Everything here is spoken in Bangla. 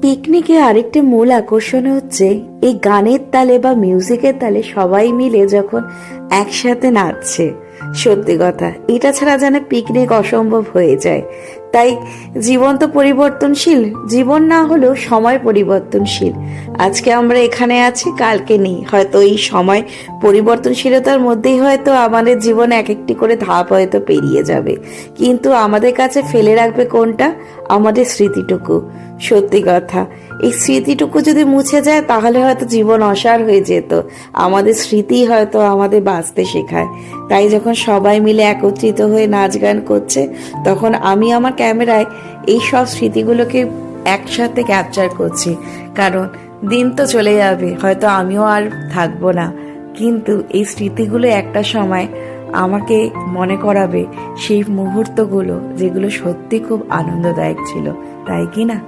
পিকনিকে আরেকটি মূল আকর্ষণ হচ্ছে এই গানের তালে বা মিউজিকের তালে সবাই মিলে যখন একসাথে নাচছে। সত্যি কথা, এটা ছাড়া যেন পিকনিক অসম্ভব হয়ে যায়। তাই জীবন তো পরিবর্তনশীল, জীবন না হলেও সময় পরিবর্তনশীল। আজকে আমরা এখানে আছি, কালকে নেই। হয়তো এই সময় পরিবর্তনশীলতার মধ্যেই হয়তো আমাদের জীবনে এক একটি করে ধাপ হয়তো পেরিয়ে যাবে, কিন্তু আমাদের কাছে ফেলে রাখবে কোনটা? আমাদের স্মৃতিটুকু। সত্যি কথা, এই স্মৃতিটুকু যদি মুছে যায় তাহলে হয়তো জীবন অসার হয়ে যেত। আমাদের স্মৃতি হয়তো আমাদের বাঁচতে শেখায়। তাই যখন সবাই মিলে একত্রিত হয়ে নাচ গান করছে, তখন আমি আমার ক্যামেরায় এই সব স্মৃতিগুলোকে একসাথে ক্যাপচার করছি। কারণ দিন তো চলে যাবে, হয়তো আমিও আর থাকবো না, কিন্তু এই স্মৃতিগুলো একটা সময় আমাকে মনে করাবে সেই মুহূর্তগুলো যেগুলো সত্যি খুব আনন্দদায়ক ছিল, তাই কি না?